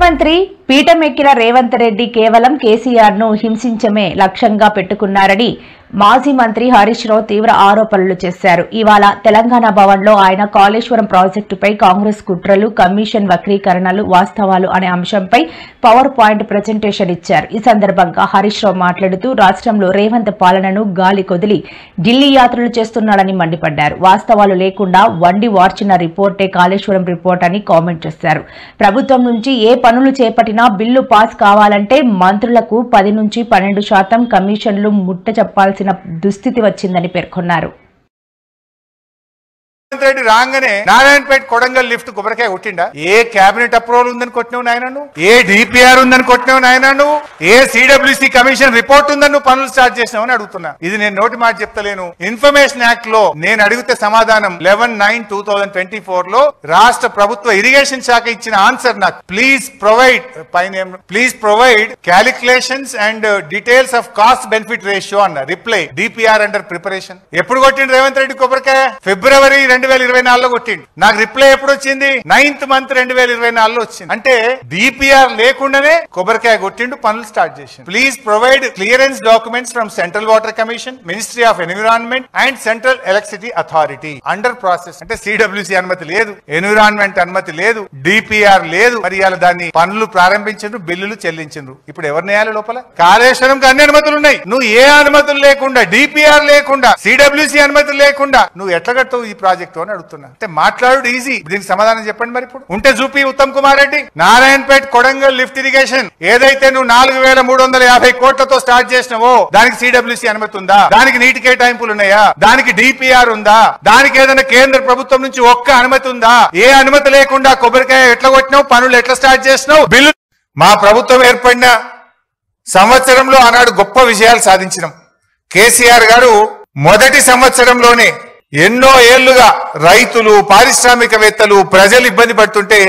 ముఖ్యమంత్రి పీఠమెక్కిన రేవంత్ రెడ్డి కేవలం కేసీఆర్ ను హింసించమే లక్ష్యంగా పెట్టుకున్నారని మాజీ మంత్రి హరీష్ రావు తీవ్ర ఆరోపణలు చేశారు. ఇవాళ తెలంగాణ భవన్లో ఆయన కాళేశ్వరం ప్రాజెక్టుపై కాంగ్రెస్ కుట్రలు, కమిషన్ వక్రీకరణలు, వాస్తవాలు అనే అంశంపై పవర్ పాయింట్ ప్రెజెంటేషన్ ఇచ్చారు. ఈ సందర్భంగా హరీష్ రావు మాట్లాడుతూ రాష్ట్రంలో రేవంత్ పాలనను గాలి కొదిలి ఢిల్లీ యాత్రలు చేస్తున్నాడని మండిపడ్డారు. వాస్తవాలు లేకుండా వండి వార్చిన రిపోర్టే కాళేశ్వరం రిపోర్ట్ అని కామెంట్ చేశారు. ప్రభుత్వం నుంచి ఏ పనులు చేపట్టినా బిల్లు పాస్ కావాలంటే మంత్రులకు 10 నుంచి 12% కమిషన్లు ముట్ట చెప్పాల్సిన దుస్థితి వచ్చిందని పేర్కొన్నారు. రెడ్డి రాగానే నారాయణపేట కొడంగల్ లిఫ్ట్ కొబ్బరికాయ కొట్టిండా? ఏ కేబినెట్ అప్రూవల్ ఉందని కొట్టినావు నాయన నువ్వు? ఏ డిపిఆర్ ఉందని కొట్టినావు నాయన నువ్వు? ఏ సిడబ్ల్యూసి కమిషన్ రిపోర్ట్ ఉందని నువ్వు పనులు స్టార్ట్ చేసినావు అని అడుగుతున్నా. ఇది నేను నోటి మాట చెప్తలేను. ఇన్ఫర్మేషన్ యాక్ట్ లో నేను అడిగితే సమాధానం 11/9/2024 లో రాష్ట్ర ప్రభుత్వ ఇరిగేషన్ శాఖ ఇచ్చిన ఆన్సర్ నాకు please provide calculations and details of cost benefit ratio అన్న రిప్లై డిపిఆర్ అండర్ ప్రిపరేషన్. ఎప్పుడు కొట్టిండు రేవంత్ రెడ్డి కొబ్బరికాయ? ఫిబ్రవరి 2024 కొట్టిండు. నాకు రిప్లై ఎప్పుడు వచ్చింది? 9th month 2024 వచ్చింది. అంటే డిపిఆర్ లేకుండానే కొబ్బరికాయ కొట్టిండు, పనులు స్టార్ట్ చేసిండు. Please provide clearance documents from central water commission, ministry of environment and central electricity authority under process. అంటే సిడబ్ల్యూసి అనుమతి లేదు, ఎన్విరాన్మెంట్ అనుమతి లేదు, డిపిఆర్ లేదు. మరి ఇలా దాన్ని పనులు ప్రారంభించారు, బిల్లులు చెల్లించారు. ఇప్పుడు ఎవరిని వేయాలి లోపల? కాళేశ్వరంకి అన్ని అనుమతులు ఉన్నాయి. నువ్వు ఏ అనుమతులు లేకుండా, డిపిఆర్ లేకుండా, సిడబ్ల్యూసి అనుమతులు లేకుండా నువ్వు ఎట్లా కడతావు ఈ ప్రాజెక్ట్ అని అడుగుతున్నా. అంటే మాట్లాడు ఈజీ, దీనికి సమాధానం చెప్పండి. మరి ఇప్పుడు ఉంటే చూపి ఉత్తమ్ కుమార్ రెడ్డి. నారాయణపేట కొడంగల్ లిఫ్ట్ ఇరిగేషన్ ఏదైతే నువ్వు 4350 కోట్లతో స్టార్ట్ చేసినావో దానికి సిడబ్ల్యూసి అనుమతి ఉందా? దానికి నీటి కేటాయింపులు ఉన్నాయా? దానికి డిపిఆర్ ఉందా? దానికి ఏదైనా కేంద్ర ప్రభుత్వం నుంచి ఒక్క అనుమతి ఉందా? ఏ అనుమతి లేకుండా కొబ్బరికాయ ఎట్లా కొట్టినావు? పనులు ఎట్లా స్టార్ట్ చేసినావు? బిల్లు మా ప్రభుత్వం ఏర్పడిన సంవత్సరంలో ఆనాడు గొప్ప విజయాలు సాధించినాం. కేసీఆర్ గారు మొదటి సంవత్సరంలోనే ఎన్నో ఏళ్లుగా రైతులు, పారిశ్రామికవేత్తలు, ప్రజలు ఇబ్బంది పడుతుంటే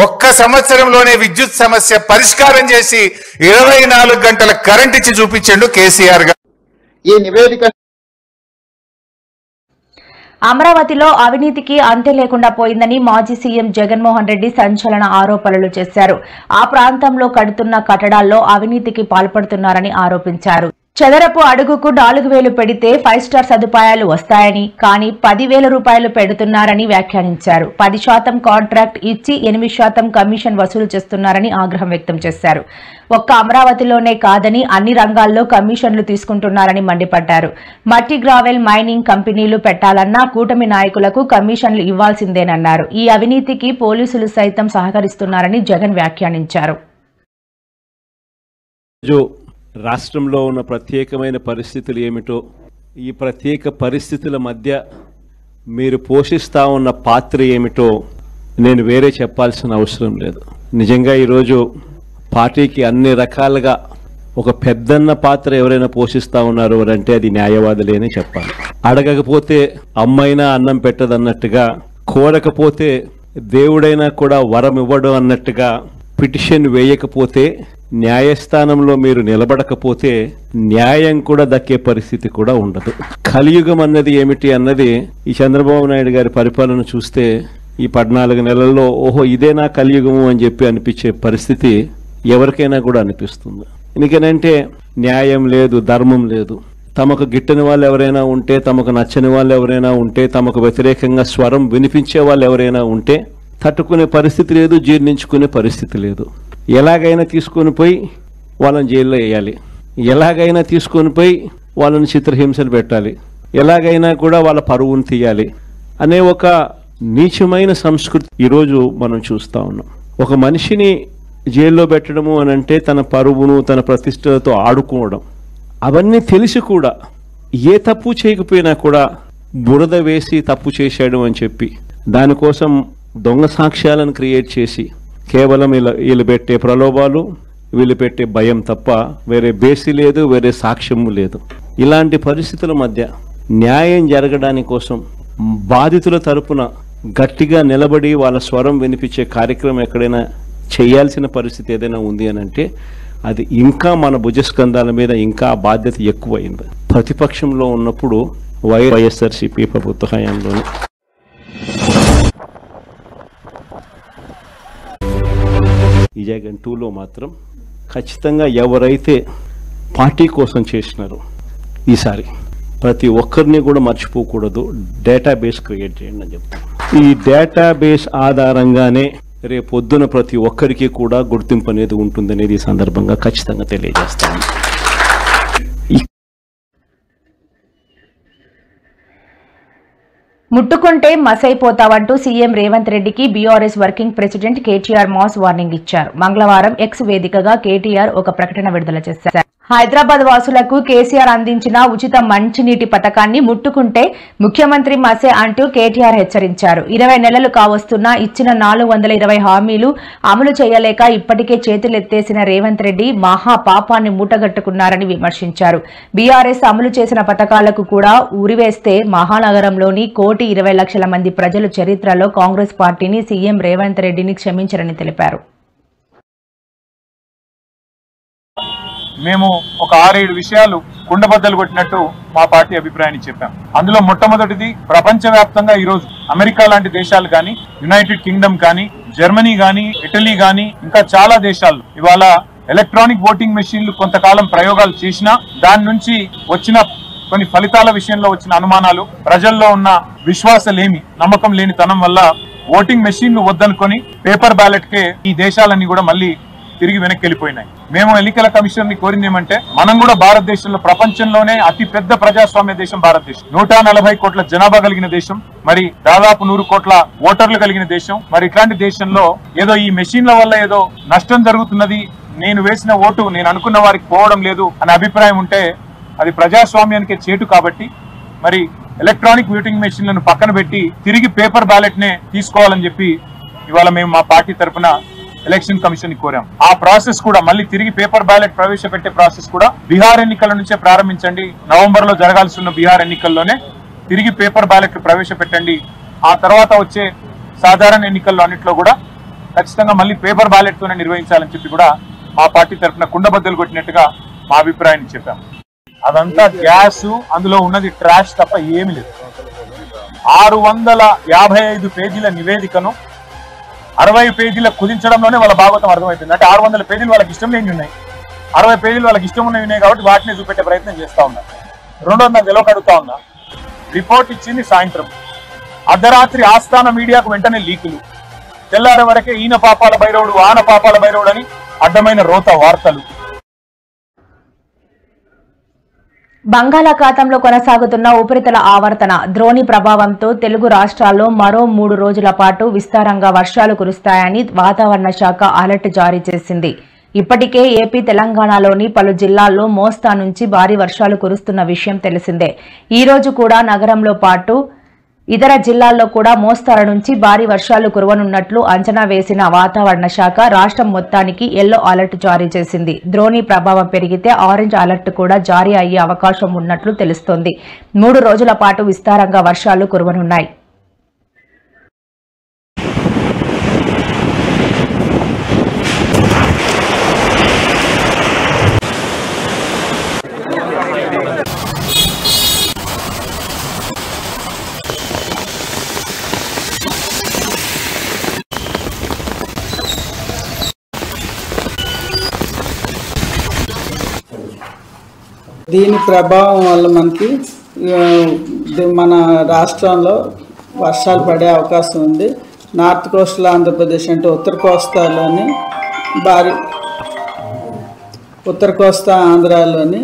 ఒక్క సంవత్సరంలోనే విద్యుత్ సమస్య పరిష్కారం చేసి 24 గంటల కరెంట్ ఇచ్చి చూపించండు కేసీఆర్ గారు. ఈ నివేదిక అమరావతిలో అవినీతికి అంతే లేకుండా పోయిందని మాజీ సీఎం జగన్మోహన్ రెడ్డి సంచలన ఆరోపణలు చేశారు. ఆ ప్రాంతంలో కడుతున్న కట్టడాల్లో అవినీతికి పాల్పడుతున్నారని ఆరోపించారు. చదరపు అడుగుకు 4000 పెడితే 5 స్టార్ సదుపాయాలు వస్తాయని, కానీ 10,000 రూపాయలు పెడుతున్నారని వ్యాఖ్యానించారు. 10% కాంట్రాక్ట్ ఇచ్చి 8% కమిషన్ వసూలు చేస్తున్నారని ఆగ్రహం వ్యక్తం చేశారు. ఒక్క అమరావతిలోనే కాదని అన్ని రంగాల్లో కమిషన్లు తీసుకుంటున్నారని మండిపడ్డారు. మట్టి గ్రావెల్ మైనింగ్ కంపెనీలు పెట్టాలన్నా కూటమి నాయకులకు కమిషన్లు ఇవ్వాల్సిందేనన్నారు. ఈ అవినీతికి పోలీసులు సైతం సహకరిస్తున్నారని జగన్ వ్యాఖ్యానించారు. రాష్ట్రంలో ఉన్న ప్రత్యేకమైన పరిస్థితులు ఏమిటో, ఈ ప్రత్యేక పరిస్థితుల మధ్య మీరు పోషిస్తా ఉన్న పాత్ర ఏమిటో నేను వేరే చెప్పాల్సిన అవసరం లేదు. నిజంగా ఈరోజు పార్టీకి అన్ని రకాలుగా ఒక పెద్దన్న పాత్ర ఎవరైనా పోషిస్తా ఉన్నారు అంటే అది న్యాయవాదులేనే చెప్పాలి. అడగకపోతే అమ్మైనా అన్నం పెట్టదన్నట్టుగా, కోరకపోతే దేవుడైనా కూడా వరం ఇవ్వడం అన్నట్టుగా, పిటిషన్ వేయకపోతే, న్యాయస్థానంలో మీరు నిలబడకపోతే న్యాయం కూడా దక్కే పరిస్థితి కూడా ఉండదు. కలియుగం అన్నది ఏమిటి అన్నది ఈ చంద్రబాబు నాయుడు గారి పరిపాలన చూస్తే ఈ 14 నెలల్లో ఓహో ఇదేనా కలియుగము అని చెప్పి అనిపించే పరిస్థితి ఎవరికైనా కూడా అనిపిస్తుంది. ఎందుకనంటే న్యాయం లేదు, ధర్మం లేదు. తమకు గిట్టని వాళ్ళు ఎవరైనా ఉంటే, తమకు నచ్చని వాళ్ళు ఎవరైనా ఉంటే, తమకు వ్యతిరేకంగా స్వరం వినిపించే వాళ్ళు ఎవరైనా ఉంటే తట్టుకునే పరిస్థితి లేదు, జీర్ణించుకునే పరిస్థితి లేదు. ఎలాగైనా తీసుకొని పోయి వాళ్ళని జైల్లో వేయాలి, ఎలాగైనా తీసుకొని పోయి వాళ్ళని చిత్రహింసలు పెట్టాలి, ఎలాగైనా కూడా వాళ్ళ పరువును తీయాలి అనే ఒక నీచమైన సంస్కృతి ఈరోజు మనం చూస్తూ ఉన్నాం. ఒక మనిషిని జైల్లో పెట్టడము అని అంటే తన పరువును, తన ప్రతిష్టలతో ఆడుకోవడం. అవన్నీ తెలిసి కూడా ఏ తప్పు చేయకపోయినా కూడా బురద వేసి తప్పు చేశాడు అని చెప్పి దానికోసం దొంగ సాక్ష్యాలను క్రియేట్ చేసి కేవలం వీళ్ళు పెట్టే ప్రలోభాలు, వీళ్ళు పెట్టే భయం తప్ప వేరే బేసి లేదు, వేరే సాక్ష్యము లేదు. ఇలాంటి పరిస్థితుల మధ్య న్యాయం జరగడానికి కోసం బాధితుల తరపున గట్టిగా నిలబడి వాళ్ళ స్వరం వినిపించే కార్యక్రమం ఎక్కడైనా చేయాల్సిన పరిస్థితి ఏదైనా ఉంది అని అంటే అది ఇంకా మన భుజస్కంధాల మీద ఇంకా బాధ్యత ఎక్కువైంది. ప్రతిపక్షంలో ఉన్నప్పుడు వైఎస్ఆర్సీపీ ప్రభుత్వ హయాంలోనే ఈ జగన్ 2లో మాత్రం ఖచ్చితంగా ఎవరైతే పార్టీ కోసం చేసినారో ఈసారి ప్రతి ఒక్కరిని కూడా మర్చిపోకూడదు, డేటాబేస్ క్రియేట్ చేయండి అని చెప్తాను. ఈ డేటాబేస్ ఆధారంగానే రేపొద్దున ప్రతి ఒక్కరికి కూడా గుర్తింపు అనేది ఉంటుందనేది ఈ సందర్భంగా ఖచ్చితంగా తెలియజేస్తాను. ముట్టుకుంటే మసైపోతావంటూ సీఎం రేవంత్ రెడ్డికి BRS working president KTR mass warning ఇచ్చారు. మంగళవారం ఎక్స్ వేదికగా కేటీఆర్ ఒక ప్రకటన విడుదల చేశారు. హైదరాబాద్ వాసులకు కేసీఆర్ అందించిన ఉచిత మంచినీటి పథకాన్ని ముట్టుకుంటే ముఖ్యమంత్రి మసే అంటూ కేటీఆర్ హెచ్చరించారు. 20 నెలలు కావస్తున్నా ఇచ్చిన 420 హామీలు అమలు చేయలేక ఇప్పటికే చేతులెత్తేసిన రేవంత్ రెడ్డి మహా పాపాన్ని మూటగట్టుకున్నారని విమర్శించారు. బీఆర్ఎస్ అమలు చేసిన పథకాలకు కూడా ఉరివేస్తే మహానగరంలోని 1,20,00,000 మంది ప్రజలు చరిత్రలో కాంగ్రెస్ పార్టీని సీఎం రేవంత్ రెడ్డిని క్షమించరని తెలిపారు. మేము ఒక 6-7 విషయాలు కుండబద్దలు కొట్టినట్టు మా పార్టీ అభిప్రాయాన్ని చెప్పాం. అందులో మొట్టమొదటిది, ప్రపంచవ్యాప్తంగా ఈరోజు అమెరికా లాంటి దేశాలు కానీ, యునైటెడ్ కింగ్డమ్ కానీ, జర్మనీ కానీ, ఇటలీ కానీ, ఇంకా చాలా దేశాలు ఇవాళ ఎలక్ట్రానిక్ ఓటింగ్ మెషిన్లు కొంతకాలం ప్రయోగాలు చేసినా దాని నుంచి వచ్చిన కొన్ని ఫలితాల విషయంలో వచ్చిన అనుమానాలు, ప్రజల్లో ఉన్న విశ్వాసలేమి, నమ్మకం లేని తనం వల్ల ఓటింగ్ మెషిన్లు వద్దనుకొని పేపర్ బ్యాలెట్ కే ఈ దేశాలన్నీ కూడా మళ్ళీ తిరిగి వెనక్కి వెళ్ళిపోయినాయి. మేము ఎన్నికల కమిషన్ ని కోరింది ఏమంటే, మనం కూడా భారతదేశంలో ప్రపంచంలోనే అతి పెద్ద ప్రజాస్వామ్య దేశం భారతదేశం, 140 కోట్ల జనాభా కలిగిన దేశం, మరి దాదాపు 100 కోట్ల ఓటర్లు కలిగిన దేశం. మరి ఇట్లాంటి దేశంలో ఏదో ఈ మెషిన్ల వల్ల ఏదో నష్టం జరుగుతున్నది, నేను వేసిన ఓటు నేను అనుకున్న వారికి పోవడం లేదు అనే అభిప్రాయం ఉంటే అది ప్రజాస్వామ్యానికి చేటు. కాబట్టి మరి ఎలక్ట్రానిక్ ఓటింగ్ మెషిన్లను పక్కన పెట్టి తిరిగి పేపర్ బ్యాలెట్ నే తీసుకోవాలని చెప్పి ఇవాళ మేము మా పార్టీ తరఫున ఎలక్షన్ కమిషన్ ని కోరాం. ఆ ప్రాసెస్ కూడా మళ్ళీ తిరిగి పేపర్ బ్యాలెట్ ప్రవేశపెట్టే ప్రాసెస్ కూడా బీహార్ ఎన్నికల నుంచే ప్రారంభించండి. నవంబర్ లో జరగాల్సి ఉన్న బీహార్ ఎన్నికల్లోనే తిరిగి పేపర్ బ్యాలెట్ ప్రవేశపెట్టండి. ఆ తర్వాత వచ్చే సాధారణ ఎన్నికల్లో అన్నింటిలో కూడా ఖచ్చితంగా మళ్ళీ పేపర్ బ్యాలెట్ తోనే నిర్వహించాలని చెప్పి కూడా మా పార్టీ తరఫున కుండబద్దలు కొట్టినట్టుగా మా అభిప్రాయాన్ని చెప్పాం. అదంతా గ్యాస్, అందులో ఉన్నది ట్రాష్ తప్ప ఏమీ లేదు. 655 పేజీల నివేదికను 60 పేజీల కుదించడంలోనే వాళ్ళ భాగవతం అర్థమైపోయింది. అంటే 600 పేజీలు వాళ్ళకి ఇష్టం లేని ఉన్నాయి, 60 పేజీలు వాళ్ళకి ఇష్టం ఉన్నవి ఉన్నాయి కాబట్టి వాటిని చూపెట్టే ప్రయత్నం చేస్తా ఉన్నారు. రెండోది, నాకు తెలియక అడుగుతా ఉన్నా, రిపోర్ట్ ఇచ్చింది సాయంత్రం, అర్ధరాత్రి ఆస్థాన మీడియాకు వెంటనే లీకులు, తెల్లారి వరకే ఈయన పాపాల భైరవుడు ఆన పాపాల భైరవుడు అని అడ్డమైన రోత వార్తలు. బంగాళాఖాతంలో కొనసాగుతున్న ఉపరితల ఆవర్తన ద్రోణి ప్రభావంతో తెలుగు రాష్ట్రాల్లో మరో 3 రోజుల పాటు విస్తారంగా వర్షాలు కురుస్తాయని వాతావరణ శాఖ అలర్ట్ జారీ చేసింది. ఇప్పటికే ఏపీ, తెలంగాణలోని పలు జిల్లాల్లో మోస్తా నుంచి భారీ వర్షాలు కురుస్తున్న విషయం తెలిసిందే. ఈ రోజు కూడా నగరంలో పాటు ఇతర జిల్లాల్లో కూడా మోస్తరు నుంచి భారీ వర్షాలు కురవనున్నట్లు అంచనా వేసిన వాతావరణ శాఖ రాష్ట్రం మొత్తానికి ఎల్లో అలర్ట్ జారీ చేసింది. ద్రోణి ప్రభావం పెరిగితే ఆరెంజ్ అలర్ట్ కూడా జారీ అయ్యే అవకాశం ఉన్నట్లు తెలుస్తోంది. 3 రోజుల పాటు విస్తారంగా వర్షాలు కురవనున్నాయి. దీని ప్రభావం వల్ల మనకి మన రాష్ట్రంలో వర్షాలు పడే అవకాశం ఉంది. నార్త్ కోస్టల్ ఆంధ్రప్రదేశ్ అంటే ఉత్తర కోస్తాలోని ఉత్తర కోస్తా ఆంధ్రాలోని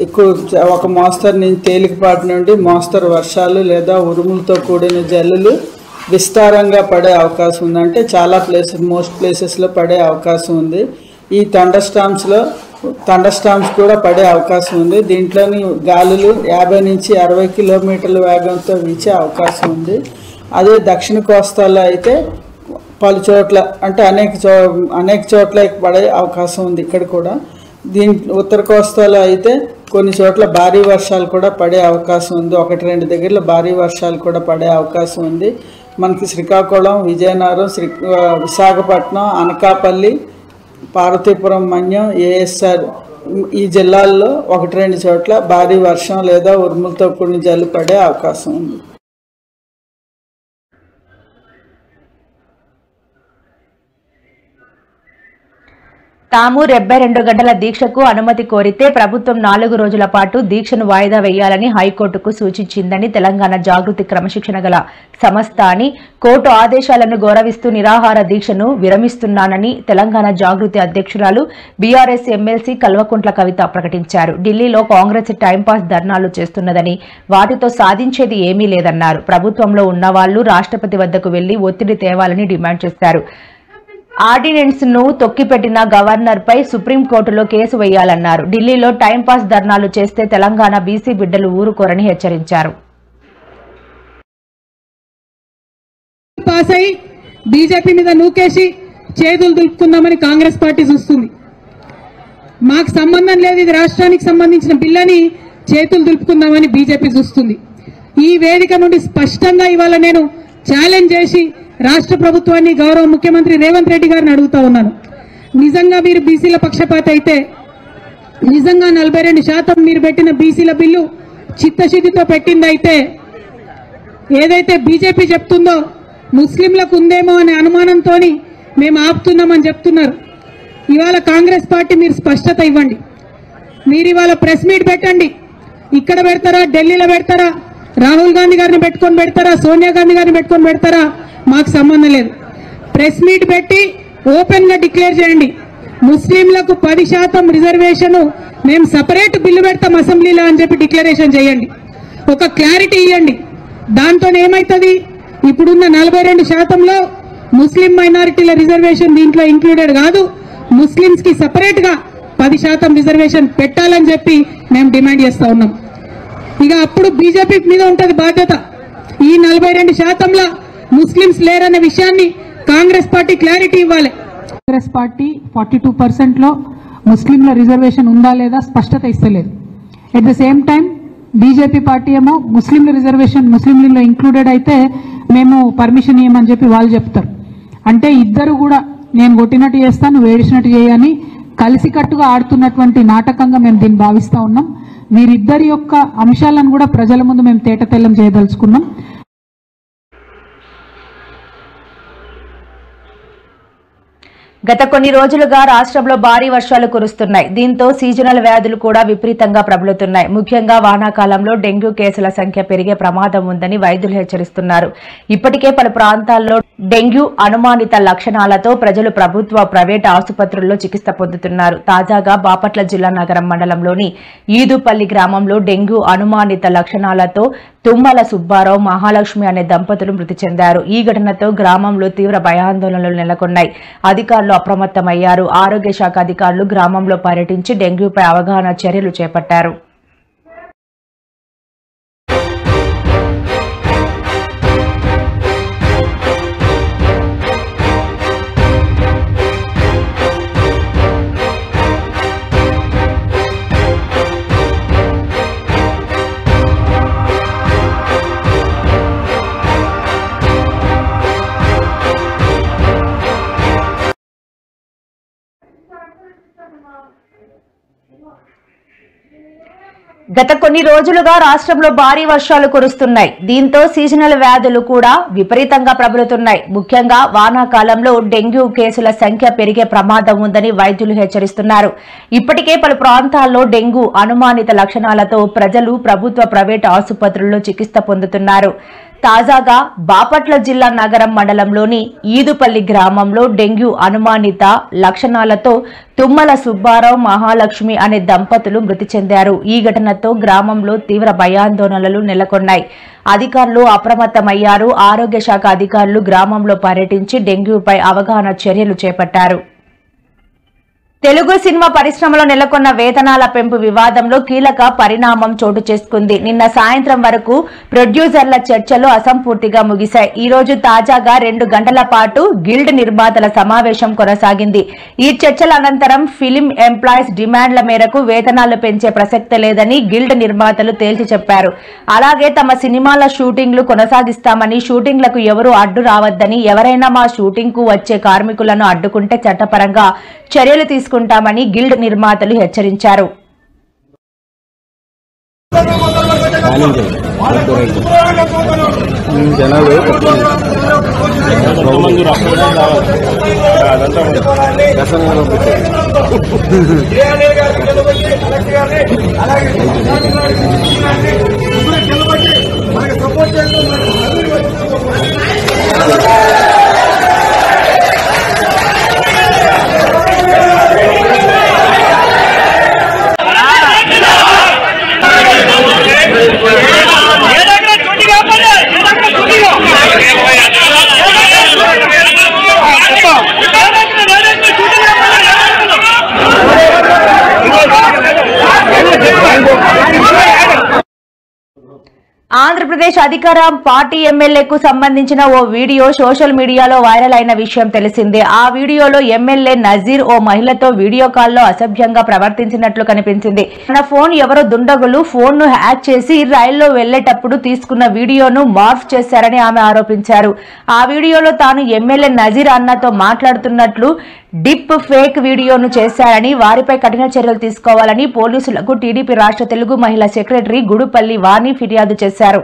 ఎక్కువ ఒక మోస్తరు నుంచి తేలికపాటి నుండి మోస్తరు వర్షాలు లేదా ఉరుములతో కూడిన జల్లులు విస్తారంగా పడే అవకాశం ఉంది. అంటే చాలా మోస్ట్ ప్లేసెస్లో పడే అవకాశం ఉంది. ఈ థండర్ స్టార్మ్స్ కూడా పడే అవకాశం ఉంది. దీంట్లోని గాలులు 50 నుంచి 60 కిలోమీటర్ల వేగంతో వీచే అవకాశం ఉంది. అదే దక్షిణ కోస్తాలో అయితే పలు చోట్ల అంటే అనేక చోట్ల పడే అవకాశం ఉంది. ఇక్కడ కూడా ఉత్తర కోస్తాలో అయితే కొన్ని చోట్ల భారీ వర్షాలు కూడా పడే అవకాశం ఉంది. 1-2 దగ్గరలో భారీ వర్షాలు కూడా పడే అవకాశం ఉంది. మనకి శ్రీకాకుళం, విజయనగరం, విశాఖపట్నం, అనకాపల్లి, పార్వతీపురం, మన్యం, ఏఎస్ఆర్ ఈ జిల్లాల్లో 1-2 చోట్ల భారీ వర్షం లేదా ఉరుములతో కూడిన జల్లు పడే అవకాశం ఉంది. తాము 72 గంటల దీక్షకు అనుమతి కోరితే ప్రభుత్వం 4 రోజుల పాటు దీక్షను వాయిదా వేయాలని హైకోర్టుకు సూచించిందని తెలంగాణ జాగృతి క్రమశిక్షణ గల సంస్థ అని కోర్టు ఆదేశాలను గౌరవిస్తూ నిరాహార దీక్షను విరమిస్తున్నానని తెలంగాణ జాగృతి అధ్యక్షురాలు బీఆర్ఎస్ ఎమ్మెల్సీ కల్వకుంట్ల కవిత ప్రకటించారు. ఢిల్లీలో కాంగ్రెస్ టైంపాస్ ధర్నాలు చేస్తున్నదని వాటితో సాధించేది ఏమీ లేదన్నారు. ప్రభుత్వంలో ఉన్నవాళ్లు రాష్ట్రపతి వద్దకు వెళ్లి ఒత్తిడి తేవాలని డిమాండ్ చేశారు. ఆర్డినెన్స్ ను తొక్కిపెట్టిన గవర్నర్ పై సుప్రీంకోర్టులో కేసు వేయాలన్నారు. ఢిల్లీలో టైంపాస్ ధర్నాలు చేస్తే తెలంగాణ బీసీ బిడ్డలు ఊరుకోరని హెచ్చరించారు. పాస్ అయి బీజేపీ మీద నూకేసి చేతులు దులుపుకుందామని కాంగ్రెస్ పార్టీ చూస్తుంది. మాకు సంబంధం లేదు, ఇది రాష్ట్రానికి సంబంధించిన బిల్లని చేతులు దులుపుకుందామని బీజేపీ చూస్తుంది. ఈ వేదిక నుండి స్పష్టంగా ఇవాళ నేను ఛాలెంజ్ చేసి రాష్ట్ర ప్రభుత్వాన్ని గౌరవ ముఖ్యమంత్రి రేవంత్ రెడ్డి గారిని అడుగుతా ఉన్నాను. నిజంగా మీరు బీసీల పక్షపాత అయితే, నిజంగా 42% మీరు పెట్టిన బీసీల బిల్లు చిత్తశుద్ధితో పెట్టిందైతే, ఏదైతే బీజేపీ చెప్తుందో ముస్లింలకు ఉందేమో అనే అనుమానంతో మేము ఆపుతున్నామని చెప్తున్నారు. ఇవాళ కాంగ్రెస్ పార్టీ మీరు స్పష్టత ఇవ్వండి. మీరు ఇవాళ ప్రెస్ మీట్ పెట్టండి. ఇక్కడ పెడతారా, ఢిల్లీలో పెడతారా, రాహుల్ గాంధీ గారిని పెట్టుకొని పెడతారా, సోనియా గాంధీ గారిని పెట్టుకొని పెడతారా, మాకు సంబంధం లేదు. ప్రెస్ మీట్ పెట్టి ఓపెన్ గా డిక్లేర్ చేయండి. ముస్లింలకు 10% రిజర్వేషన్ మేము సపరేట్ బిల్లు పెడతాం అసెంబ్లీలో అని చెప్పి డిక్లరేషన్ చేయండి. ఒక క్లారిటీ ఇవ్వండి. దాంతో ఏమైతుంది, ఇప్పుడున్న 42%లో ముస్లిం మైనారిటీల రిజర్వేషన్ దీంట్లో ఇంక్లూడెడ్ కాదు, ముస్లింస్ కి సపరేట్ గా 10% రిజర్వేషన్ పెట్టాలని చెప్పి మేము డిమాండ్ చేస్తా ఉన్నాం. ఇక అప్పుడు బీజేపీ మీద ఉంటది బాధ్యత. ఈ 42%లో ముస్లింస్ లేరనే విషయాన్ని కాంగ్రెస్ పార్టీ క్లారిటీ ఇవ్వాలి. కాంగ్రెస్ పార్టీ 42% ముస్లింల రిజర్వేషన్ ఉందా లేదా స్పష్టత ఇస్తలేదు. At the same time BJP party ఏమో ముస్లింల రిజర్వేషన్ ముస్లింలలో ఇంక్లూడెడ్ అయితే మేము పర్మిషన్ ఇవ్వమని చెప్పి వాళ్ళు చెప్తారు. అంటే ఇద్దరు కూడా నేను కొట్టినట్టు చేస్తాను, నువ్వు ఏడిచినట్టు చేయని కలిసికట్టుగా ఆడుతున్నటువంటి నాటకంగా మేము దీన్ని భావిస్తా ఉన్నాం. వీరిద్దరి యొక్క అంశాలను కూడా ప్రజల ముందు మేము తేటతెల్లం చేయదలుచుకున్నాం. గత కొన్ని రోజులుగా రాష్ట్రంలో భారీ వర్షాలు కురుస్తున్నాయి. దీంతో సీజనల్ వ్యాధులు కూడా విపరీతంగా ప్రబలుతున్నాయి. ముఖ్యంగా వానాకాలంలో డెంగ్యూ కేసుల సంఖ్య పెరిగే ప్రమాదం ఉందని వైద్యులు హెచ్చరిస్తున్నారు. ఇప్పటికే పలు ప్రాంతాల్లో డెంగ్యూ అనుమానిత లక్షణాలతో ప్రజలు ప్రభుత్వ, ప్రైవేట్ ఆసుపత్రుల్లో చికిత్స పొందుతున్నారు. తాజాగా బాపట్ల జిల్లా నగరం మండలంలోని ఈదుపల్లి గ్రామంలో డెంగ్యూ అనుమానిత లక్షణాలతో తుమ్మల సుబ్బారావు, మహాలక్ష్మి అనే దంపతులు మృతి చెందారు. ఈ ఘటనతో గ్రామంలో తీవ్ర భయాందోళనలు నెలకొన్నాయి. అధికారులు అప్రమత్తమయ్యారు. ఆరోగ్య శాఖ అధికారులు గ్రామంలో పర్యటించి డెంగ్యూపై అవగాహన చర్యలు చేపట్టారు. గత కొన్ని రోజులుగా రాష్ట్రంలో భారీ వర్షాలు కురుస్తున్నాయి. దీంతో సీజనల్ వ్యాధులు కూడా విపరీతంగా ప్రబలుతున్నాయి. ముఖ్యంగా వానాకాలంలో డెంగ్యూ కేసుల సంఖ్య పెరిగే ప్రమాదం ఉందని వైద్యులు హెచ్చరిస్తున్నారు. ఇప్పటికే పలు ప్రాంతాల్లో డెంగ్యూ అనుమానిత లక్షణాలతో ప్రజలు ప్రభుత్వ, ప్రైవేట్ ఆసుపత్రుల్లో చికిత్స పొందుతున్నారు. తాజాగా బాపట్ల జిల్లా నగరం మండలంలోని ఈదుపల్లి గ్రామంలో డెంగ్యూ అనుమానిత లక్షణాలతో తుమ్మల సుబ్బారావు, మహాలక్ష్మి అనే దంపతులు మృతి చెందారు. ఈ ఘటనతో గ్రామంలో తీవ్ర భయాందోళనలు నెలకొన్నాయి. అధికారులు అప్రమత్తమయ్యారు. ఆరోగ్య శాఖ అధికారులు గ్రామంలో పర్యటించి డెంగ్యూపై అవగాహన చర్యలు చేపట్టారు. తెలుగు సినిమా పరిశ్రమలో నెలకొన్న వేతనాల పెంపు వివాదంలో కీలక పరిణామం చోటు చేసుకుంది. నిన్న సాయంత్రం వరకు ప్రొడ్యూసర్ల చర్చలు అసంపూర్తిగా ముగిశాయి. ఈ రోజు తాజాగా 2 గంటల పాటు గిల్డ్ నిర్మాతల సమావేశం కొనసాగింది. ఈ చర్చల అనంతరం ఫిలిం ఎంప్లాయీస్ డిమాండ్ల మేరకు వేతనాలు పెంచే ప్రసక్తి లేదని గిల్డ్ నిర్మాతలు తేల్చి చెప్పారు. అలాగే తమ సినిమాల షూటింగ్లు కొనసాగిస్తామని, షూటింగ్లకు ఎవరూ అడ్డు రావద్దని, ఎవరైనా మా షూటింగ్ కు వచ్చే కార్మికులను అడ్డుకుంటే చట్టపరంగా చర్యలు తీసుకుంటామని గిల్డ్ నిర్మాతలు హెచ్చరించారు. జనాలు ఆంధ్రప్రదేశ్ అధికార పార్టీ ఎమ్మెల్యేకు సంబంధించిన ఓ వీడియో సోషల్ మీడియాలో వైరల్ అయిన విషయం తెలిసిందే. ఆ వీడియోలో ఎమ్మెల్యే నజీర్ ఓ మహిళతో వీడియో కాల్లో అసభ్యంగా ప్రవర్తించినట్లు కనిపించింది. తన ఫోన్ ఎవరో దుండగులు ఫోన్ ను హ్యాక్ చేసి రైల్లో వెళ్లేటప్పుడు తీసుకున్న వీడియోను మార్ఫ్ చేశారని ఆమె ఆరోపించారు. ఆ వీడియోలో తాను ఎమ్మెల్యే నజీర్ అన్నతో మాట్లాడుతున్నట్లు డిప్ ఫేక్ వీడియోను చేశారని, వారిపై కఠిన చర్యలు తీసుకోవాలని పోలీసులకు టీడీపీ రాష్ట్ర తెలుగు మహిళా సెక్రటరీ గుడుపల్లి వాణి ఫిర్యాదు చేశారు.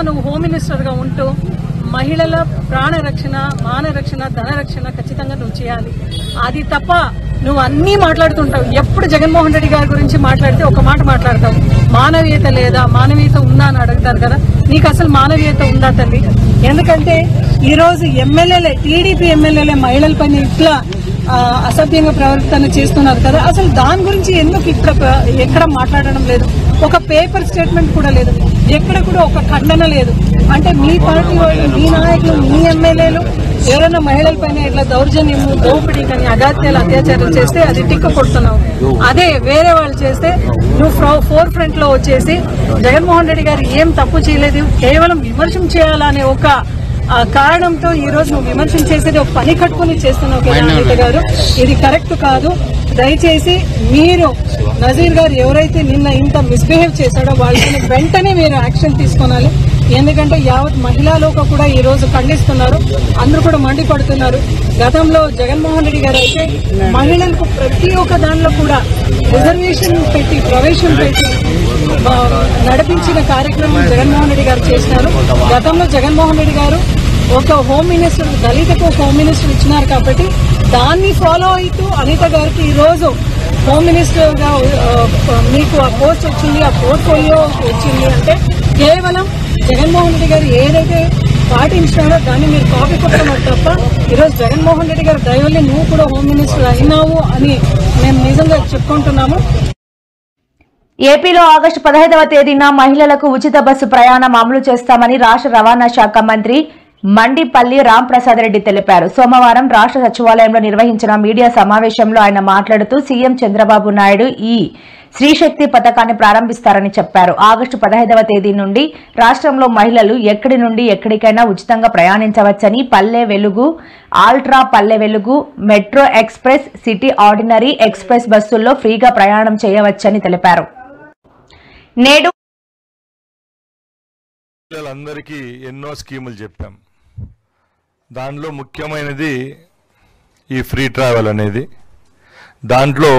నువ్వు హోమ్ మినిస్టర్ గా ఉంటూ మహిళల ప్రాణ రక్షణ, మాన రక్షణ, ధన రక్షణ ఖచ్చితంగా నువ్వు చేయాలి. అది తప్ప నువ్వు అన్నీ మాట్లాడుతుంటావు. ఎప్పుడు జగన్మోహన్ రెడ్డి గారి గురించి మాట్లాడితే ఒక మాట మాట్లాడతావు, మానవీయత లేదా, మానవీయత ఉందా అని అడుగుతారు కదా. నీకు అసలు మానవీయత ఉందా తల్లి? ఎందుకంటే ఈరోజు ఎమ్మెల్యేలే, టీడీపీ ఎమ్మెల్యేలే మహిళల పైన ఇట్లా అసభ్యంగా ప్రవర్తన చేస్తున్నారు కదా. అసలు దాని గురించి ఎందుకు ఎక్కడ మాట్లాడడం లేదు? ఒక పేపర్ స్టేట్మెంట్ కూడా లేదు, ఎక్కడ కూడా ఒక ఖండన లేదు. అంటే మీ పార్టీ వాళ్ళు, మీ నాయకులు, మీ ఎమ్మెల్యేలు ఎవరైనా మహిళల పైన ఇట్లా దౌర్జన్యము, దోపిడీ కానీ అగాత్యాలు, అత్యాచారం చేస్తే అది టిక్క కొడుతున్నావు. అదే వేరే వాళ్ళు చేస్తే నువ్వు ఫోర్ ఫ్రంట్ లో వచ్చేసి జగన్మోహన్ రెడ్డి గారు ఏం తప్పు చేయలేదు, కేవలం విమర్శం చేయాలనే ఒక కారణంతో ఈ రోజు నువ్వు విమర్శన చేసేది ఒక పని కట్టుకుని చేస్తున్నావు కదా అనిత గారు. ఇది కరెక్ట్ కాదు. దయచేసి మీరు నజీర్ గారు ఎవరైతే నిన్న ఇంత మిస్బిహేవ్ చేశాడో వాళ్ళని వెంటనే మీరు యాక్షన్ తీసుకోవాలి. ఎందుకంటే యావత్ మహిళా లోక కూడా ఈ రోజు ఖండిస్తున్నారు, అందరూ కూడా మండిపడుతున్నారు. గతంలో జగన్మోహన్ రెడ్డి గారు అయితే మహిళలకు ప్రతి ఒక్క దానిలో కూడా రిజర్వేషన్ పెట్టి, ప్రవేశం పెట్టి నడిపించిన కార్యక్రమం జగన్మోహన్ రెడ్డి గారు చేసినారు. గతంలో జగన్మోహన్ రెడ్డి గారు ఒక హోమ్ మినిస్టర్, దళితకు హోమ్ మినిస్టర్ ఇచ్చినారు కాబట్టి దాన్ని ఫాలో అవుతూ అనిత గారికి ఈ రోజు హోమ్ మినిస్టర్ గా మీకు ఆ పోస్ట్ వచ్చింది, ఆ పోర్ట్ఫోలియో వచ్చింది అంటే కేవలం జగన్మోహన్ రెడ్డి గారు ఏదైతే పాటించినాడో దాన్ని మీరు కాపీ కొట్టడం తప్ప ఈరోజు జగన్మోహన్ రెడ్డి గారు దయవల్లి నువ్వు కూడా హోమ్ మినిస్టర్ అయినావు అని మేము నిజంగా చెప్పుకుంటున్నాము. ఏపీలో ఆగస్టు 15వ తేదీన మహిళలకు ఉచిత బస్సు ప్రయాణం అమలు చేస్తామని రాష్ట్ర రవాణా శాఖ మంత్రి మండిపల్లి రాంప్రసాద్ రెడ్డి తెలిపారు. సోమవారం రాష్ట్ర సచివాలయంలో నిర్వహించిన మీడియా సమావేశంలో ఆయన మాట్లాడుతూ సీఎం చంద్రబాబు నాయుడు ఈ శ్రీశక్తి పథకాన్ని ప్రారంభిస్తారని చెప్పారు. ఆగస్టు 15వ తేదీ నుండి రాష్ట్రంలో మహిళలు ఎక్కడి నుండి ఎక్కడికైనా ఉచితంగా ప్రయాణించవచ్చని, Palle Velugu, ultra Palle Velugu, metro express, city ordinary express బస్సుల్లో ఫ్రీగా ప్రయాణం చేయవచ్చని తెలిపారు. నేడు పిల్లలందరికీ ఎన్నో స్కీములు చెప్పాం. దానిలో ముఖ్యమైనది ఈ ఫ్రీ ట్రావెల్ అనేది. దాంట్లో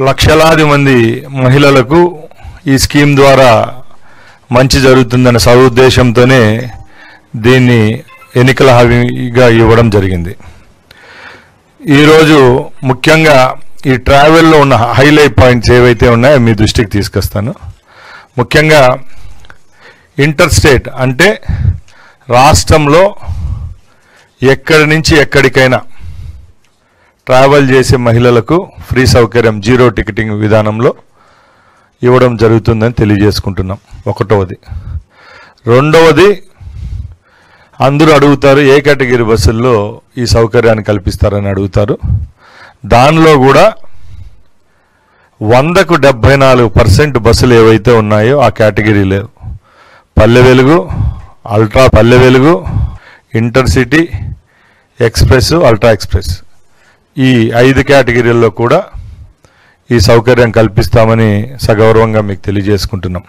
లక్షలాది మంది మహిళలకు ఈ స్కీమ్ ద్వారా మంచి జరుగుతుందనే సదుద్దేశంతోనే దీన్ని ఎన్నికల హామీగా ఇవ్వడం జరిగింది. ఈరోజు ముఖ్యంగా ఈ ట్రావెల్లో ఉన్న హైలైట్ పాయింట్స్ ఏవైతే ఉన్నాయో మీ దృష్టికి తీసుకొస్తాను. ముఖ్యంగా ఇంటర్ స్టేట్ అంటే రాష్ట్రంలో ఎక్కడి నుంచి ఎక్కడికైనా ట్రావెల్ చేసే మహిళలకు ఫ్రీ సౌకర్యం జీరో టికెటింగ్ విధానంలో ఇవ్వడం జరుగుతుందని తెలియజేసుకుంటున్నాం. ఒకటవది. రెండవది, అందరూ అడుగుతారు ఏ కేటగిరీ బస్సుల్లో ఈ సౌకర్యాన్ని కల్పిస్తారని అడుగుతారు. దానిలో కూడా 100కు 74% బస్సులు ఏవైతే ఉన్నాయో ఆ కేటగిరీ లేవు. Palle Velugu, ultra Palle Velugu, intercity, express, ultra express ఈ 5 కేటగిరీల్లో కూడా ఈ సౌకర్యం కల్పిస్తామని సగౌరవంగా మీకు తెలియజేసుకుంటున్నాం.